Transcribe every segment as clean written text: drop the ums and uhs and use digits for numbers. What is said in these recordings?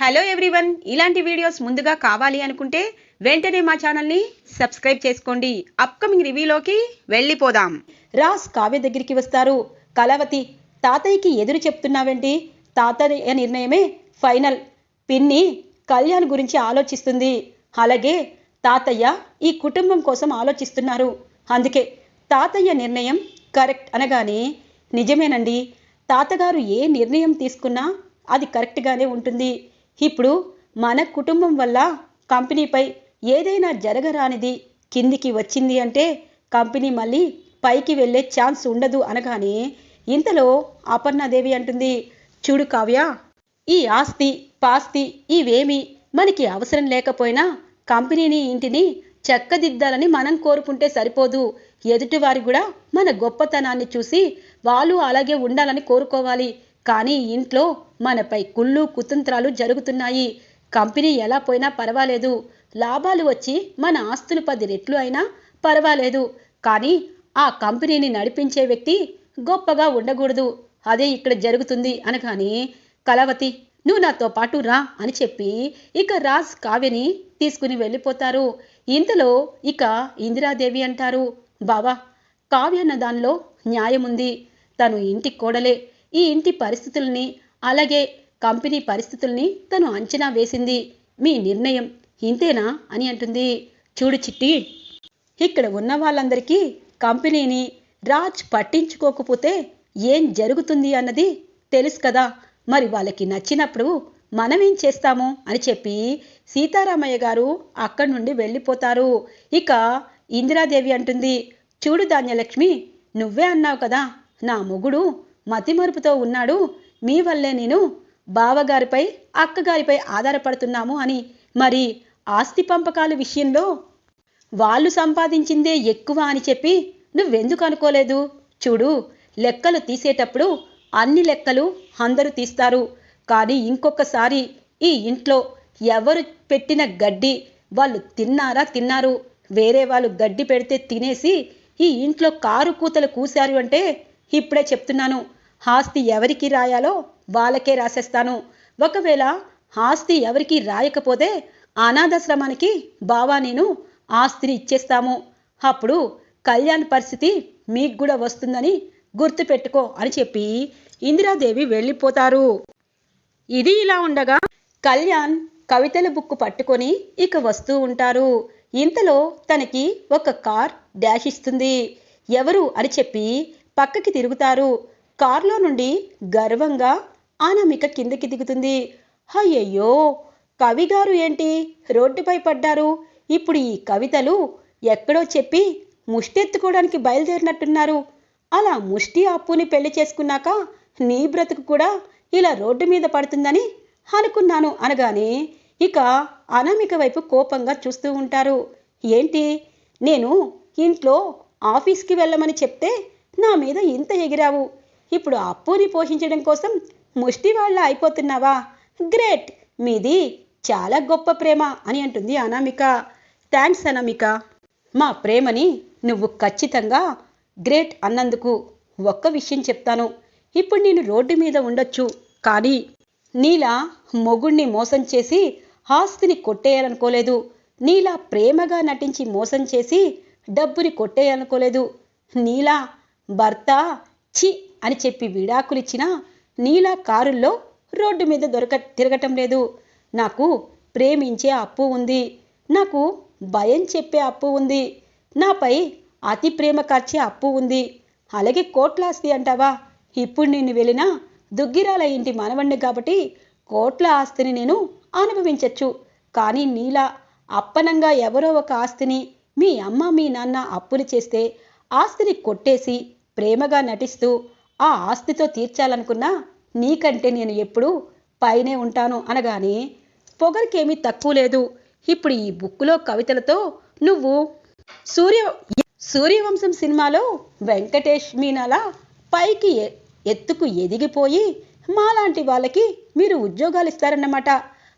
Hello everyone, ఇలాంటి videos ముందుగా కావాలి అనుకుంటే వెంటనే మా ఛానల్ని సబ్స్క్రైబ్ చేసుకోండి. అప్కమింగ్ రివ్యూలోకి వెళ్ళిపోదాం. రాజ్ కావ్య దగ్గరికి వస్తారు. కళావతి, తాతయ్యకి ఎదురు చెప్తున్నావేంటి? తాతయ్య నిర్ణయమే ఫైనల్. పిన్ని కళ్యాణ్ గురించి ఆలోచిస్తుంది. అలాగే తాతయ్య ఈ కుటుంబం కోసం ఆలోచిస్తున్నారు. అందుకే తాతయ్య నిర్ణయం కరెక్ట్ అనగానే, నిజమేనండి, తాతగారు ఏ నిర్ణయం తీసుకున్నా అది కరెక్ట్గానే ఉంటుంది. ఇప్పుడు మన కుటుంబం వల్ల కంపెనీపై ఏదైనా జరగరానిది కిందికి వచ్చింది అంటే కంపెనీ మళ్ళీ పైకి వెళ్ళే ఛాన్స్ ఉండదు అనగానే, ఇంతలో అపర్ణాదేవి అంటుంది, చూడు కావ్య, ఈ ఆస్తి పాస్తి ఇవేమీ మనకి అవసరం లేకపోయినా కంపెనీని ఇంటిని చక్కదిద్దాలని మనం కోరుకుంటే సరిపోదు. ఎదుటివారి కూడా మన గొప్పతనాన్ని చూసి వాళ్ళు అలాగే ఉండాలని కోరుకోవాలి. కానీ ఇంట్లో మనపై కుళ్ళు కుతంత్రాలు జరుగుతున్నాయి. కంపెనీ ఎలా పోయినా పర్వాలేదు, లాభాలు వచ్చి మన ఆస్తులు 10 రెట్లు అయినా పర్వాలేదు, కానీ ఆ కంపెనీని నడిపించే వ్యక్తి గొప్పగా ఉండకూడదు. అదే ఇక్కడ జరుగుతుంది అనగానే, కళావతి నువ్వు నాతో పాటు రా అని చెప్పి ఇక రాజ్ కావ్యని తీసుకుని వెళ్ళిపోతారు. ఇంతలో ఇక ఇందిరాదేవి అంటారు, బావా, కావ్య అన్న దానిలో న్యాయం ఉంది. తను ఇంటి కోడలే. ఈ ఇంటి పరిస్థితుల్ని అలాగే కంపెనీ పరిస్థితుల్ని తను అంచనా వేసింది. మీ నిర్ణయం ఇంతేనా అని అంటుంది. చూడు చిట్టి, ఇక్కడ ఉన్న వాళ్ళందరికీ కంపెనీని రాజ్ పట్టించుకోకపోతే ఏం జరుగుతుంది అన్నది తెలుసు కదా. మరి వాళ్ళకి నచ్చినప్పుడు మనమేం చేస్తాము అని చెప్పి సీతారామయ్య గారు అక్కడి నుండి వెళ్ళిపోతారు. ఇక ఇందిరాదేవి అంటుంది, చూడు ధాన్యలక్ష్మి, నువ్వే అన్నావు కదా నా మొగుడు మతిమరుపుతో ఉన్నాడు, మీ వల్లే నేను బావగారిపై అక్కగారిపై ఆధారపడుతున్నాము అని. మరి ఆస్తి పంపకాల విషయంలో వాళ్ళు సంపాదించిందే ఎక్కువ అని చెప్పి నువ్వెందుకు అనుకోలేదు? చూడు, లెక్కలు తీసేటప్పుడు అన్ని లెక్కలు అందరూ తీస్తారు, కానీ ఇంకొకసారి ఈ ఇంట్లో ఎవరు పెట్టిన గడ్డి వాళ్ళు తిన్నారు. వేరే వాళ్ళు గడ్డి పెడితే తినేసి ఈ ఇంట్లో కారు కూతలు కూశారు అంటే ఇప్పుడే చెప్తున్నాను, ఆస్తి ఎవరికి రాయాలో వాళ్ళకే రాసేస్తాను. ఒకవేళ ఆస్తి ఎవరికి రాయకపోతే అనాథాశ్రమానికి బావా నేను ఆస్తిని ఇచ్చేస్తాము. అప్పుడు కళ్యాణ్ పరిస్థితి మీకు కూడా వస్తుందని గుర్తుపెట్టుకో అని చెప్పి ఇందిరాదేవి వెళ్ళిపోతారు. ఇది ఇలా ఉండగా కళ్యాణ్ కవితల బుక్ పట్టుకొని ఇక వస్తూ ఉంటారు. ఇంతలో తనకి ఒక కార్ డాష్ ఇస్తుంది. ఎవరు అని చెప్పి పక్కకి తిరుగుతారు. కారులో నుండి గర్వంగా అనామిక కిందకి దిగుతుంది. అయ్యయ్యో, కవిగారు ఏంటి రోడ్డుపై పడ్డారు? ఇప్పుడు ఈ కవితలు ఎక్కడో చెప్పి ముష్టెత్తుకోవడానికి బయలుదేరినట్టున్నారు. అలా ముష్టి అప్పుని పెళ్లి చేసుకున్నాక నీ బ్రతుకు కూడా ఇలా రోడ్డు మీద పడుతుందని అనుకున్నాను అనగానే ఇక అనామిక వైపు కోపంగా చూస్తూ ఉంటారు. ఏంటి, నేను ఇంట్లో ఆఫీస్కి వెళ్ళమని చెప్తే నా మీద ఇంత ఎగిరావు, ఇప్పుడు అప్పుని పోషించడం కోసం ముష్టి వాళ్ళ అయిపోతున్నావా? గ్రేట్, మీది చాలా గొప్ప ప్రేమ అని అంటుంది అనామిక. థ్యాంక్స్ అనామిక, మా ప్రేమని నువ్వు ఖచ్చితంగా గ్రేట్ అన్నందుకు. ఒక్క విషయం చెప్తాను, ఇప్పుడు నేను రోడ్డు మీద ఉండొచ్చు, కానీ నీలా మొగుణ్ణి మోసం చేసి ఆస్తిని కొట్టేయాలనుకోలేదు. నీలా ప్రేమగా నటించి మోసం చేసి డబ్బుని కొట్టేయాలనుకోలేదు. నీలా భర్త చి అని చెప్పి విడాకులిచ్చినా నీలా కారుల్లో రోడ్డు మీద తిరగటం లేదు. నాకు ప్రేమించే అప్పు ఉంది, నాకు భయం చెప్పే అప్పు ఉంది, నాపై అతి ప్రేమ కార్చే అప్పు ఉంది. అలాగే కోట్లాస్తి అంటావా? ఇప్పుడు నేను వెళ్ళినా దుగ్గిరాల ఇంటి మనవణ్ణి కాబట్టి కోట్ల ఆస్తిని నేను అనుభవించచ్చు. కానీ నీలా అప్పనంగా ఎవరో ఒక ఆస్తిని మీ అమ్మ మీ నాన్న అప్పులు చేస్తే ఆస్తిని కొట్టేసి ప్రేమగా నటిస్తూ ఆ ఆస్తితో తీర్చాలనుకున్నా నీకంటే నేను ఎప్పుడూ పైనే ఉంటాను అనగానే, పొగరికేమీ తక్కువ లేదు. ఇప్పుడు ఈ బుక్కులో కవితలతో నువ్వు సూర్యవంశం సినిమాలో వెంకటేష్ మీనాలా పైకి ఎత్తుకు ఎదిగిపోయి మాలాంటి వాళ్ళకి మీరు ఉద్యోగాలు ఇస్తారన్నమాట.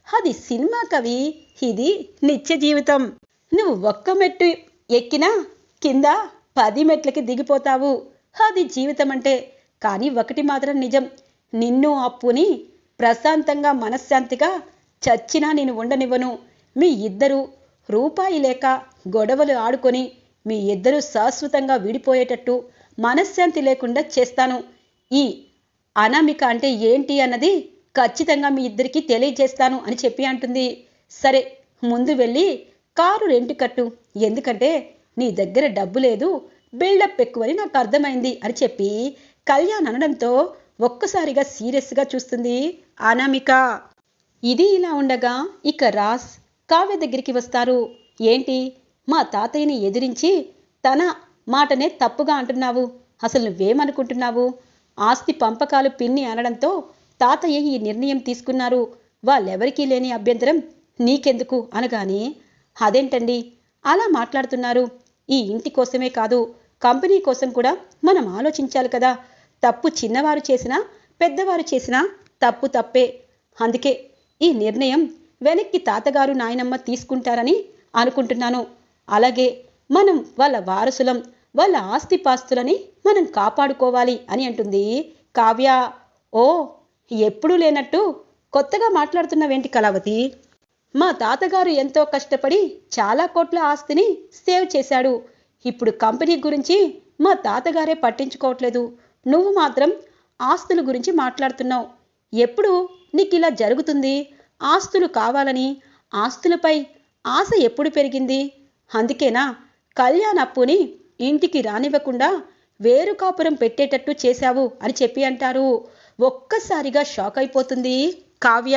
అది సినిమా కవి, ఇది నిత్య జీవితం. నువ్వు ఒక్క మెట్టు ఎక్కినా కింద 10 మెట్లకి దిగిపోతావు. అది జీవితం అంటే. కానీ ఒకటి మాత్రం నిజం, నిన్ను అప్పుని ప్రశాంతంగా మనశ్శాంతిగా చచ్చినా నేను ఉండనివ్వను. మీ ఇద్దరూ రూపాయి లేక గొడవలు ఆడుకొని మీ ఇద్దరూ శాశ్వతంగా విడిపోయేటట్టు మనశ్శాంతి లేకుండా చేస్తాను. ఈ అనామిక అంటే ఏంటి అన్నది ఖచ్చితంగా మీ ఇద్దరికి తెలియజేస్తాను అని చెప్పి అంటుంది. సరే, ముందు వెళ్ళి కారు రెంట్ కట్టు. ఎందుకంటే నీ దగ్గర డబ్బు లేదు, బిల్డప్ ఎక్కువని నాకు అర్థమైంది అని చెప్పి కళ్యాణ్ అనడంతో ఒక్కసారిగా సీరియస్గా చూస్తుంది అనామిక. ఇది ఇలా ఉండగా ఇక రాజ్ కావ్య దగ్గరికి వస్తారు. ఏంటి, మా తాతయ్యని ఎదిరించి తన మాటనే తప్పుగా అంటున్నావు? అసలు నువ్వేమనుకుంటున్నావు? ఆస్తి పంపకాలు పిన్ని అనడంతో తాతయ్య ఈ నిర్ణయం తీసుకున్నారు. వాళ్ళెవరికీ లేని అభ్యంతరం నీకెందుకు అనగానే, అదేంటండి అలా మాట్లాడుతున్నారు? ఈ ఇంటి కోసమే కాదు, కంపెనీ కోసం కూడా మనం ఆలోచించాలి కదా. తప్పు చిన్నవారు చేసినా పెద్దవారు చేసినా తప్పు తప్పే. అందుకే ఈ నిర్ణయం వెనక్కి తాతగారు నాయనమ్మ తీసుకుంటారని అనుకుంటున్నాను. అలాగే మనం వాళ్ళ వారసులం, వాళ్ళ ఆస్తిపాస్తులని మనం కాపాడుకోవాలి అని అంటుంది కావ్య. ఓ, ఎప్పుడూ లేనట్టు కొత్తగా మాట్లాడుతున్నవేంటి కళావతి? మా తాతగారు ఎంతో కష్టపడి చాలా కోట్ల ఆస్తిని సేవ్ చేశాడు. ఇప్పుడు కంపెనీ గురించి మా తాతగారే పట్టించుకోవట్లేదు, నువ్వు మాత్రం ఆస్తుల గురించి మాట్లాడుతున్నావు. ఎప్పుడు నీకు ఇలా జరుగుతుంది? ఆస్తులు కావాలని, ఆస్తులపై ఆశ ఎప్పుడు పెరిగింది? అందుకేనా కళ్యాణ్ అప్పుని ఇంటికి రానివ్వకుండా వేరు కాపురం పెట్టేటట్టు చేశావు అని చెప్పి అంటారు. ఒక్కసారిగా షాక్ అయిపోతుంది కావ్య.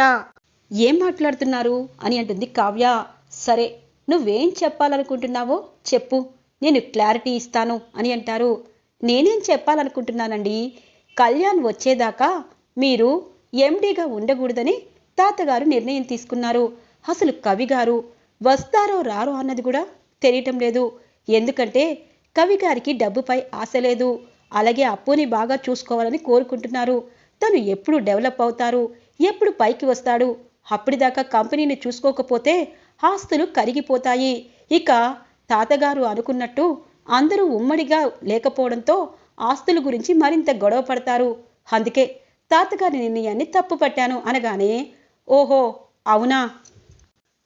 ఏం మాట్లాడుతున్నారు అని అంటుంది కావ్య. సరే, నువ్వేం చెప్పాలనుకుంటున్నావో చెప్పు, నేను క్లారిటీ ఇస్తాను అని అంటారు. నేనేం చెప్పాలనుకుంటున్నానండి, కళ్యాణ్ వచ్చేదాకా మీరు ఎండీగా ఉండకూడదని తాతగారు నిర్ణయం తీసుకున్నారు. అసలు కవి గారు వస్తారో రారో అన్నది కూడా తెలియటం లేదు. ఎందుకంటే కవి గారికి డబ్బుపై ఆశ లేదు. అలాగే అప్పుని బాగా చూసుకోవాలని కోరుకుంటున్నారు. తను ఎప్పుడు డెవలప్ అవుతారు, ఎప్పుడు పైకి వస్తాడు, అప్పటిదాకా కంపెనీని చూసుకోకపోతే ఆస్తులు కరిగిపోతాయి. ఇక తాతగారు అనుకున్నట్టు అందరూ ఉమ్మడిగా లేకపోవడంతో ఆస్తుల గురించి మరింత గొడవ పడతారు. అందుకే తాతగారి నిర్ణయాన్ని తప్పు పట్టాను అనగానే, ఓహో అవునా,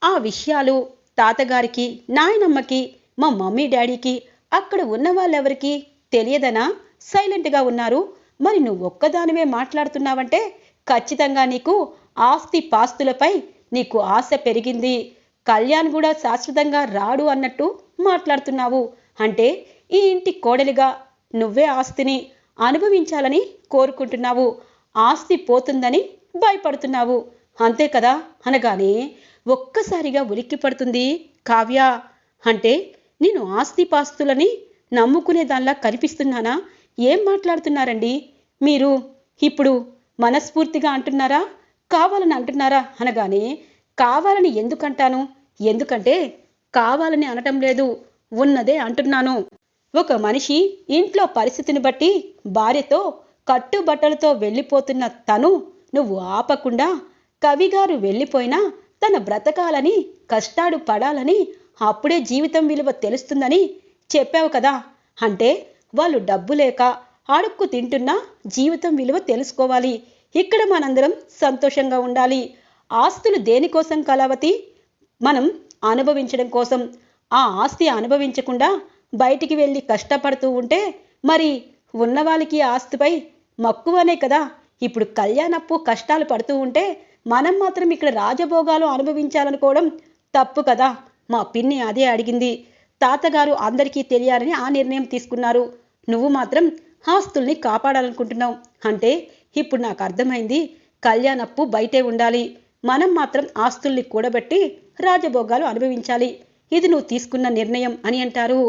ఆ విషయాలు తాతగారికి, నాయనమ్మకి, మా మమ్మీ డాడీకి, అక్కడ ఉన్న వాళ్ళెవరికి తెలియదనా సైలెంట్గా ఉన్నారు? మరి నువ్వు ఒక్కదానివే మాట్లాడుతున్నావంటే ఖచ్చితంగా నీకు ఆస్తి పాస్తులపై నీకు ఆశ పెరిగింది. కళ్యాణ్ కూడా శాశ్వతంగా రాడు అన్నట్టు మాట్లాడుతున్నావు. అంటే ఈ ఇంటి కోడలిగా నువ్వే ఆస్తిని అనుభవించాలని కోరుకుంటున్నావు, ఆస్తి పోతుందని భయపడుతున్నావు, అంతే కదా అనగానే ఒక్కసారిగా ఉలిక్కి పడుతుంది కావ్య. అంటే నేను ఆస్తిపాస్తులని నమ్ముకునే దానిలా కనిపిస్తున్నానా? ఏం మాట్లాడుతున్నారండి మీరు? ఇప్పుడు మనస్ఫూర్తిగా అంటున్నారా, కావాలని అంటున్నారా అనగానే, కావాలని ఎందుకంటాను? ఎందుకంటే కావాలని అనటం లేదు, ఉన్నదే అంటున్నాను. ఒక మనిషి ఇంట్లో పరిస్థితిని బట్టి భార్యతో కట్టుబట్టలతో వెళ్ళిపోతున్న తను నువ్వు ఆపకుండా కవిగారు వెళ్ళిపోయినా తన బ్రతకాలని, కష్టాడు పడాలని, అప్పుడే జీవితం విలువ తెలుస్తుందని చెప్పావు కదా. అంటే వాళ్ళు డబ్బు లేక అడుక్కు తింటున్నా జీవితం విలువ తెలుసుకోవాలి. ఇక్కడ మనందరం సంతోషంగా ఉండాలి. ఆస్తులు దేనికోసం కళావతి? మనం అనుభవించడం కోసం. ఆ ఆస్తి అనుభవించకుండా బయటికి వెళ్ళి కష్టపడుతూ ఉంటే మరి ఉన్నవాళ్ళకి ఆస్తిపై మక్కువనే కదా. ఇప్పుడు కళ్యాణప్పు కష్టాలు పడుతూ ఉంటే మనం మాత్రం ఇక్కడ రాజభోగాలు అనుభవించాలనుకోవడం తప్పు కదా. మా పిన్ని అదే అడిగింది. తాతగారు అందరికీ తెలియాలని ఆ నిర్ణయం తీసుకున్నారు. నువ్వు మాత్రం ఆస్తుల్ని కాపాడాలనుకుంటున్నావు. అంటే ఇప్పుడు నాకు అర్థమైంది, కళ్యాణప్పు బయటే ఉండాలి, మనం మాత్రం ఆస్తుల్ని కూడబెట్టి రాజభోగాలు అనుభవించాలి. ఇది నువ్వు తీసుకున్న నిర్ణయం అని అంటారు.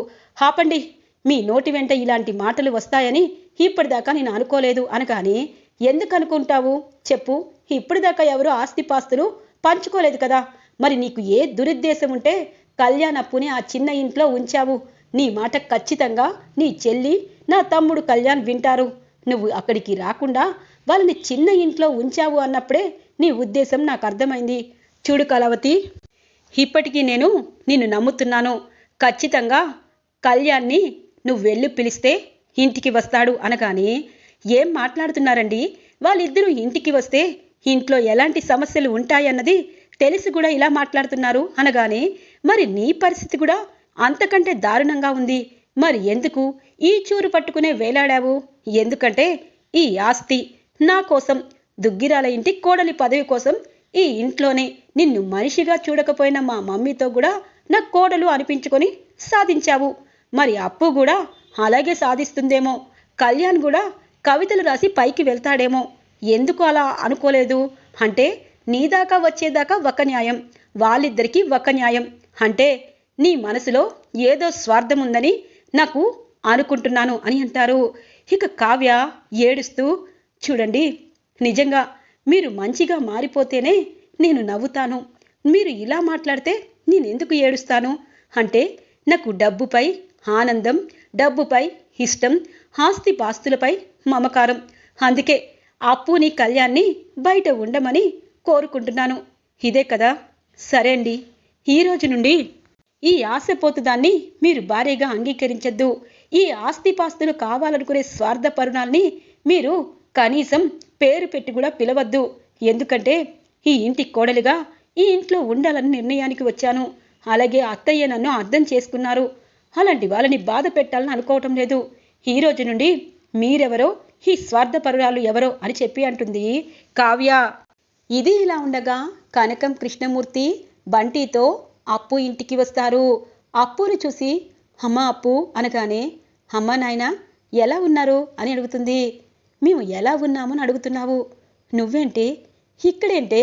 ఆపండి, మీ నోటి వెంట ఇలాంటి మాటలు వస్తాయని ఇప్పటిదాకా నేను అనుకోలేదు అనగానే, ఎందుకు అనుకుంటావు చెప్పు? ఇప్పటిదాకా ఎవరు ఆస్తిపాస్తులు పంచుకోలేదు కదా. మరి నీకు ఏ దురుద్దేశం ఉంటే కళ్యాణప్పుని ఆ చిన్న ఇంట్లో ఉంచావు? నీ మాట ఖచ్చితంగా నీ చెల్లి, నా తమ్ముడు కళ్యాణ్ వింటారు. నువ్వు అక్కడికి రాకుండా వాళ్ళని చిన్న ఇంట్లో ఉంచావు అన్నప్పుడే నీ ఉద్దేశం నాకు అర్థమైంది. చూడు కళావతి, ఇప్పటికీ నేను నిన్ను నమ్ముతున్నాను. ఖచ్చితంగా కళ్యాణ్ని నువ్వు వెళ్ళి పిలిస్తే ఇంటికి వస్తాడు అనగానే, ఏం మాట్లాడుతున్నారండి? వాళ్ళిద్దరూ ఇంటికి వస్తే ఇంట్లో ఎలాంటి సమస్యలు ఉంటాయన్నది తెలిసి కూడా ఇలా మాట్లాడుతున్నారు అనగానే, మరి నీ పరిస్థితి కూడా అంతకంటే దారుణంగా ఉంది. మరి ఎందుకు ఈ చూరు పట్టుకునే వేలాడావు? ఎందుకంటే ఈ ఆస్తి నా కోసం, దుగ్గిరాల ఇంటి కోడలి పదవి కోసం ఈ ఇంట్లోనే నిన్ను మనిషిగా చూడకపోయిన మా మమ్మీతో కూడా నా కోడలు అనిపించుకొని సాధించావు. మరి అప్పు కూడా అలాగే సాధిస్తుందేమో. కళ్యాణ్ కూడా కవితలు రాసి పైకి వెళ్తాడేమో. ఎందుకు అలా అనుకోలేదు అంటే, నీదాకా వచ్చేదాకా ఒక న్యాయం, వాళ్ళిద్దరికీ ఒక న్యాయం. అంటే నీ మనసులో ఏదో స్వార్థం ఉందని నాకు అనుకుంటున్నాను అని అంటారు. ఇక కావ్య ఏడుస్తూ, చూడండి, నిజంగా మీరు మంచిగా మారిపోతేనే నేను నవ్వుతాను. మీరు ఇలా మాట్లాడితే నేనెందుకు ఏడుస్తాను? అంటే నాకు డబ్బుపై ఆనందం, డబ్బుపై ఇష్టం, ఆస్తిపాస్తులపై మమకారం. అందుకే అప్పుని, కళ్యాణ్ని బయట ఉండమని కోరుకుంటున్నాను. ఇదే కదా? సరే అండి, ఈరోజు నుండి ఈ ఆశపోతుదాన్ని మీరు భారీగా అంగీకరించద్దు. ఈ ఆస్తిపాస్తులు కావాలనుకునే స్వార్థపరుణాల్ని మీరు కనీసం పేరు పెట్టి కూడా పిలవద్దు. ఎందుకంటే ఈ ఇంటి కోడలిగా ఈ ఇంట్లో ఉండాలని నిర్ణయానికి వచ్చాను. అలాగే అత్తయ్య నన్ను అర్థం చేసుకున్నారు. అలాంటి వాళ్ళని బాధ పెట్టాలని అనుకోవటం లేదు. ఈ రోజు నుండి మీరెవరో, ఈ స్వార్థపరురాలు ఎవరో అని చెప్పి అంటుంది కావ్య. ఇది ఇలా ఉండగా కనకం, కృష్ణమూర్తి బంటితో అప్పు ఇంటికి వస్తారు. అప్పుని చూసి, అమ్మ అప్పు అనగానే, అమ్మ నాయన ఎలా ఉన్నారు అని అడుగుతుంది. మేము ఎలా ఉన్నామని అడుగుతున్నావు? నువ్వేంటే ఇక్కడేంటే?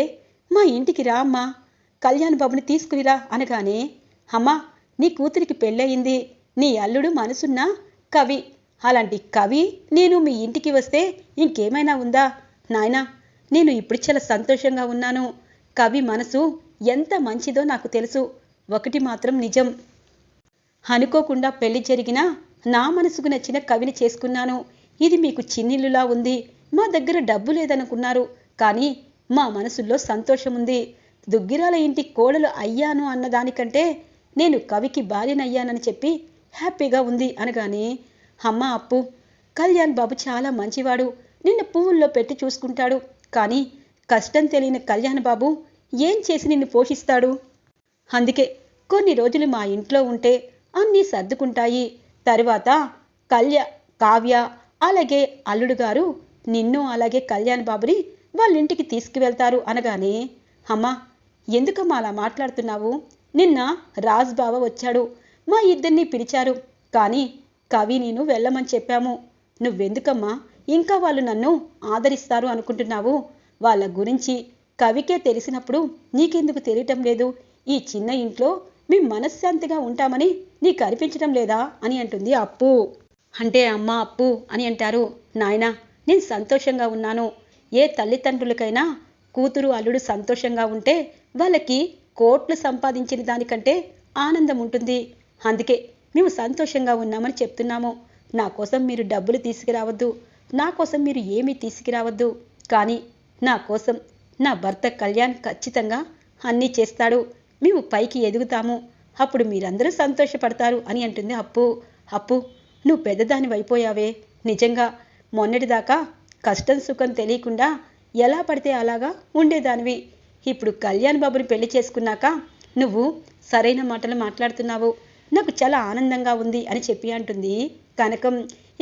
మా ఇంటికి రా అమ్మా, కళ్యాణ్ బాబుని తీసుకునిరా అనగానే, అమ్మా నీ కూతురికి పెళ్ళయింది, నీ అల్లుడు మనసున్న కవి. అలాంటి కవి నేను మీ ఇంటికి వస్తే ఇంకేమైనా ఉందా నాయనా? నేను ఇప్పుడు చాలా సంతోషంగా ఉన్నాను. కవి మనసు ఎంత మంచిదో నాకు తెలుసు. ఒకటి మాత్రం నిజం, అనుకోకుండా పెళ్లి జరిగినా నా మనసుకు నచ్చిన కవిని చేసుకున్నాను. ఇది మీకు చిన్నిల్లులా ఉంది. మా దగ్గర డబ్బు లేదనుకున్నారు, కానీ మా మనసుల్లో సంతోషం ఉంది. దుగ్గిరాల ఇంటి కోడలు అయ్యాను అన్నదానికంటే నేను కవికి భార్యనయ్యానని చెప్పి హ్యాపీగా ఉంది అనగానే, అమ్మ అప్పు, కళ్యాణ్ బాబు చాలా మంచివాడు, నిన్ను పువ్వుల్లో పెట్టి చూసుకుంటాడు. కానీ కష్టం తెలియని కళ్యాణ్ బాబు ఏం చేసి నిన్ను పోషిస్తాడు? అందుకే కొన్ని రోజులు మా ఇంట్లో ఉంటే అన్నీ సర్దుకుంటాయి. తరువాత కావ్య అలాగే అల్లుడు గారు నిన్ను అలాగే కళ్యాణ్ బాబుని వాళ్ళ ఇంటికి తీసుకువెళ్తారు అనగానే, అమ్మా ఎందుకమ్మా అలా మాట్లాడుతున్నావు? నిన్న రాజ్ బావ వచ్చాడు, మా ఇద్దరిని పిలిచారు, కానీ కవి నేను వెళ్ళమని చెప్పాము. నువ్వెందుకమ్మా ఇంకా వాళ్ళు నన్ను ఆదరిస్తారు అనుకుంటున్నావు? వాళ్ళ గురించి కవికే తెలిసినప్పుడు నీకెందుకు తెలియటం లేదు? ఈ చిన్న ఇంట్లో మేము మనశ్శాంతిగా ఉంటామని నీకు అనిపించడం లేదా అని అంటుంది అప్పు. అంటే అమ్మ అప్పు అని అంటారు. నాయనా నేను సంతోషంగా ఉన్నాను. ఏ తల్లిదండ్రులకైనా కూతురు అల్లుడు సంతోషంగా ఉంటే వాళ్ళకి కోట్లు సంపాదించిన దానికంటే ఆనందం ఉంటుంది. అందుకే మేము సంతోషంగా ఉన్నామని చెప్తున్నాము. నా కోసం మీరు డబ్బులు తీసుకురావద్దు, నా కోసం మీరు ఏమీ తీసుకురావద్దు, కానీ నా కోసం నా భర్త కళ్యాణ్ ఖచ్చితంగా అన్నీ చేస్తాడు. మేము పైకి ఎదుగుతాము, అప్పుడు మీరందరూ సంతోషపడతారు అని అంటుంది అప్పు. అప్పు నువ్వు పెద్దదాని అయిపోయావే. నిజంగా మొన్నటిదాకా కష్టం సుఖం తెలియకుండా ఎలా పడితే అలాగా ఉండేదానివి. ఇప్పుడు కళ్యాణ్ బాబుని పెళ్లి చేసుకున్నాక నువ్వు సరైన మాటలు మాట్లాడుతున్నావు. నాకు చాలా ఆనందంగా ఉంది అని చెప్పి అంటుంది కనకం.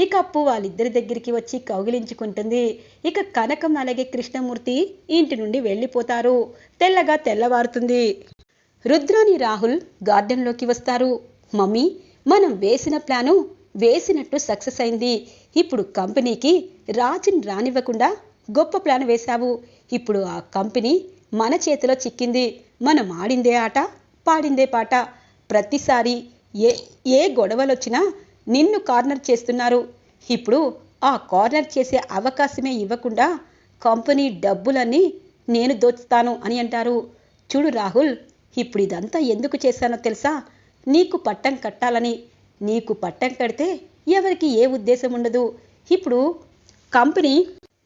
ఇక అప్పు వాళ్ళిద్దరి దగ్గరికి వచ్చి కౌగిలించుకుంటుంది. ఇక కనకం అలాగే కృష్ణమూర్తి ఇంటి నుండి వెళ్ళిపోతారు. తెల్లగా తెల్లవారుతుంది. రుద్రాని రాహుల్ గార్డెన్లోకి వస్తారు. మమ్మీ, మనం వేసిన ప్లాను వేసినట్టు సక్సెస్ అయింది. ఇప్పుడు కంపెనీకి రాజుని రానివ్వకుండా గొప్ప ప్లాన్ వేశావు. ఇప్పుడు ఆ కంపెనీ మన చేతిలో చిక్కింది. మనం ఆడిందే ఆట, పాడిందే పాట. ప్రతిసారి ఏ గొడవలొచ్చినా నిన్ను కార్నర్ చేస్తున్నారు. ఇప్పుడు ఆ కార్నర్ చేసే అవకాశమే ఇవ్వకుండా కంపెనీ డబ్బులన్నీ నేను దోచుతాను అని అంటారు. చూడు రాహుల్, ఇప్పుడు ఇదంతా ఎందుకు చేశానో తెలుసా? నీకు పట్టం కట్టాలని. నీకు పట్టం కడితే ఎవరికి ఏ ఉద్దేశం ఉండదు. ఇప్పుడు కంపెనీ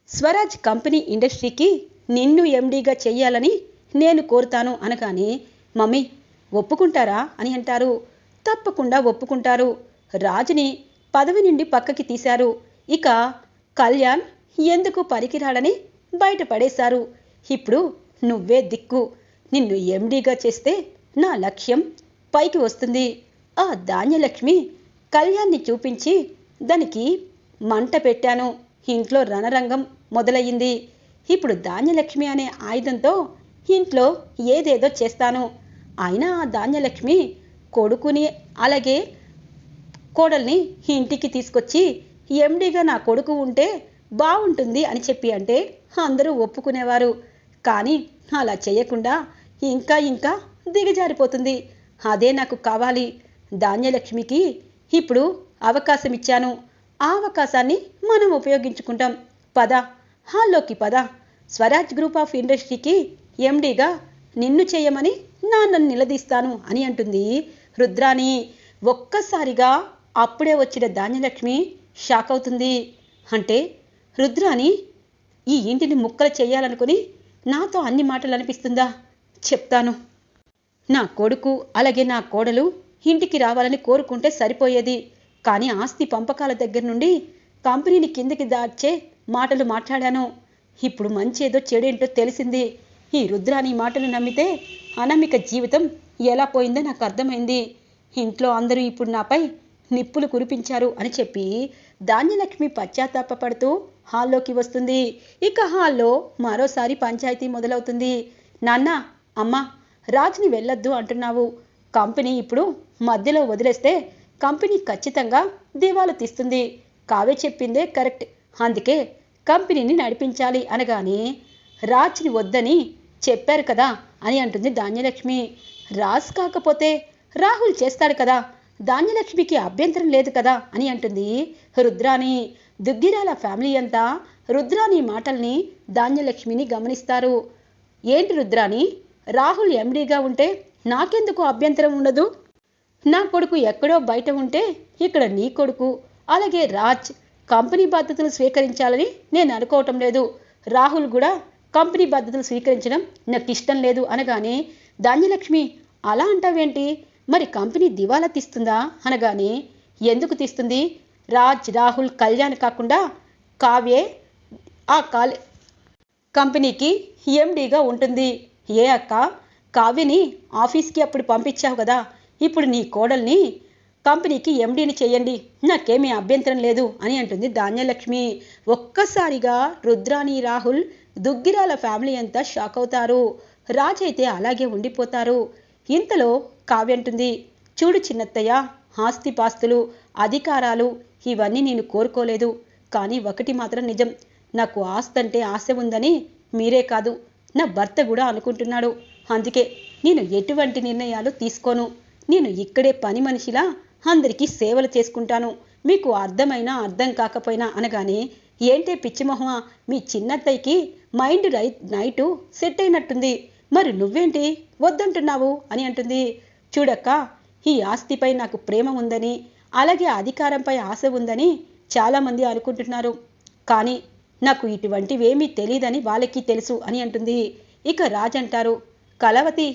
స్వరాజ్ కంపెనీ ఇండస్ట్రీకి నిన్ను ఎండీగా చెయ్యాలని నేను కోరుతాను అనగానే, మమ్మీ ఒప్పుకుంటారా అని అంటారు. తప్పకుండా ఒప్పుకుంటారు. రాజుని పదవి నుండి పక్కకి తీశారు. ఇక కళ్యాణ్ ఎందుకు పనికిరాడని బయటపడేశారు. ఇప్పుడు నువ్వే దిక్కు. నిన్ను ఎండీగా చేస్తే నా లక్ష్యం పైకి వస్తుంది. ఆ ధాన్యలక్ష్మి కళ్యాణ్ని చూపించి దానికి మంట పెట్టాను. ఇంట్లో రణరంగం మొదలయ్యింది. ఇప్పుడు ధాన్యలక్ష్మి అనే ఆయుధంతో ఇంట్లో ఏదేదో చేస్తాను. అయినా ఆ ధాన్యలక్ష్మి కొడుకుని అలాగే కోడల్ని ఇంటికి తీసుకొచ్చి ఎండీగా నా కొడుకు ఉంటే బాగుంటుంది అని చెప్పి అంటే అందరూ ఒప్పుకునేవారు. కానీ అలా చేయకుండా ఇంకా ఇంకా దిగజారిపోతుంది. అదే నాకు కావాలి. ధాన్యలక్ష్మికి ఇప్పుడు అవకాశం ఇచ్చాను. ఆ అవకాశాన్ని మనం ఉపయోగించుకుంటాం. పద, హాల్లోకి పద. స్వరాజ్ గ్రూప్ ఆఫ్ ఇండస్ట్రీకి ఎండీగా నిన్ను చేయమని నాన్నను నిలదీస్తాను అని అంటుంది రుద్రాణి. ఒక్కసారిగా అప్పుడే వచ్చిన ధాన్యలక్ష్మి షాక్ అవుతుంది. అంటే రుద్రాణి ఈ ఇంటిని ముక్కలు చేయాలనుకుని నాతో అన్ని మాటలు అనిపిస్తుందా? చెప్తాను. నా కొడుకు అలాగే నా కోడలు ఇంటికి రావాలని కోరుకుంటే సరిపోయేది. కానీ ఆస్తి పంపకాల దగ్గర నుండి కంపెనీని కిందకి దాచే మాటలు మాట్లాడాను. ఇప్పుడు మంచేదో చెడేంటో తెలిసింది. ఈ రుద్రాణి మాటలు నమ్మితే అనామిక జీవితం ఎలా పోయిందో నాకు అర్థమైంది. ఇంట్లో అందరూ ఇప్పుడు నాపై నిప్పులు కురిపించారు అని చెప్పి ధాన్యలక్ష్మి పశ్చాత్తాపపడుతూ హాల్లోకి వస్తుంది. ఇక హాల్లో మరోసారి పంచాయతీ మొదలవుతుంది. నాన్న, అమ్మ, రాజుని వెళ్ళొద్దు అంటున్నావు. కంపెనీ ఇప్పుడు మధ్యలో వదిలేస్తే కంపెనీ ఖచ్చితంగా దివాలా తీస్తుంది. కావే చెప్పిందే కరెక్ట్. అందుకే కంపెనీని నడిపించాలి అనగానే రాజ్ని వద్దని చెప్పారు కదా అని అంటుంది ధాన్యలక్ష్మి. రాజ్ కాకపోతే రాహుల్ చేస్తాడు కదా, ధాన్యలక్ష్మికి అభ్యంతరం లేదు కదా అని అంటుంది రుద్రాణి. దుగ్గిరాల ఫ్యామిలీ అంతా రుద్రాణి మాటల్ని ధాన్యలక్ష్మిని గమనిస్తారు. ఏంటి రుద్రాణి, రాహుల్ ఎండీగా ఉంటే నాకెందుకు అభ్యంతరం ఉండదు? నా కొడుకు ఎక్కడో బయట ఉంటే ఇక్కడ నీ కొడుకు అలాగే రాజ్ కంపెనీ బాధ్యతలు స్వీకరించాలని నేను అనుకోవటం లేదు. రాహుల్ కూడా కంపెనీ బాధ్యతలు స్వీకరించడం నాకు ఇష్టం లేదు అనగానే ధాన్యలక్ష్మి అలా అంటావేంటి? మరి కంపెనీ దివాలా తీస్తుందా అనగానే ఎందుకు తీస్తుంది? రాజ్, రాహుల్, కళ్యాణ్ కాకుండా కావ్యే ఆ కంపెనీకి ఎండీగా ఉంటుంది. ఏ అక్క, కావ్యని ఆఫీస్కి అప్పుడు పంపించావు కదా, ఇప్పుడు నీ కోడల్ని కంపెనీకి ఎండీని చేయండి, నాకేమీ అభ్యంతరం లేదు అని అంటుంది ధాన్యలక్ష్మి. ఒక్కసారిగా రుద్రాణి, రాహుల్, దుగ్గిరాల ఫ్యామిలీ అంతా షాక్ అవుతారు. రాజ్ అయితే అలాగే ఉండిపోతారు. ఇంతలో కావ్య అంటుంది, చూడు చిన్నత్తయ్య, ఆస్తిపాస్తులు, అధికారాలు ఇవన్నీ నేను కోరుకోలేదు. కానీ ఒకటి మాత్రం నిజం, నాకు ఆస్తంటే ఆశ ఉందని మీరే కాదు నా భర్త కూడా అనుకుంటున్నాడు. అందుకే నేను ఎటువంటి నిర్ణయాలు తీసుకోను. నేను ఇక్కడే పని మనిషిలా అందరికీ సేవలు చేసుకుంటాను. మీకు అర్థమైనా అర్థం కాకపోయినా అనగానే ఏంటే పిచ్చిమొహమ, మీ చిన్నత్తయ్యకి మైండ్ నైటు సెట్ అయినట్టుంది. మరి నువ్వేంటి వద్దంటున్నావు అని అంటుంది. చూడక్క, ఈ ఆస్తిపై నాకు ప్రేమ ఉందని అలాగే అధికారంపై ఆశ ఉందని చాలామంది అనుకుంటున్నారు. కానీ నాకు ఇటువంటివేమీ తెలియదని వాళ్ళకి తెలుసు అని అంటుంది. ఇక రాజ్ అంటారు, కలవతి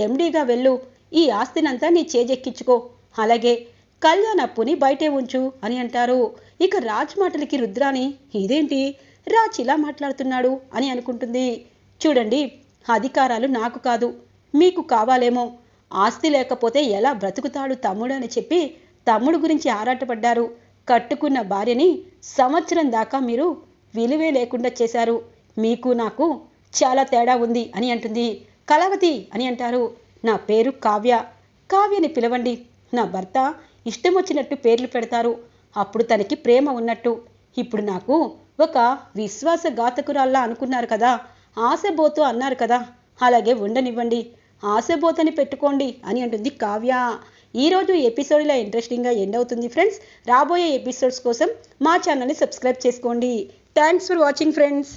ఎండీగా వెళ్ళు, ఈ ఆస్తినంతా నీ చేజెక్కించుకో, అలాగే కళ్యాణ్ అప్పుని బయటే ఉంచు అని అంటారు. ఇక రాజ్ మాటలకి రుద్రాణి ఇదేంటి రాజ్ ఇలా మాట్లాడుతున్నాడు అని అనుకుంటుంది. చూడండి, అధికారాలు నాకు కాదు, మీకు కావాలేమో. ఆస్తి లేకపోతే ఎలా బ్రతుకుతాడు తమ్ముడు అని చెప్పి తమ్ముడు గురించి ఆరాటపడ్డారు. కట్టుకున్న భార్యని సంవత్సరం దాకా మీరు విలువే లేకుండా చేశారు. మీకు నాకు చాలా తేడా ఉంది అని అంటుంది. కలవతి అని అంటారు. నా పేరు కావ్య, కావ్యని పిలవండి. నా భర్త ఇష్టం వచ్చినట్టు పేర్లు పెడతారు, అప్పుడు తనకి ప్రేమ ఉన్నట్టు. ఇప్పుడు నాకు ఒక విశ్వాసఘాతకురాల్లా అనుకున్నారు కదా, ఆశబోతు అన్నారు కదా, అలాగే ఉండనివ్వండి, ఆశబోతని పెట్టుకోండి అని అంటుంది కావ్య. ఈరోజు ఎపిసోడ్ ఇలా ఇంట్రెస్టింగ్గా ఎండ్ అవుతుంది ఫ్రెండ్స్. రాబోయే ఎపిసోడ్స్ కోసం మా ఛానల్ని సబ్స్క్రైబ్ చేసుకోండి. Thanks for watching friends.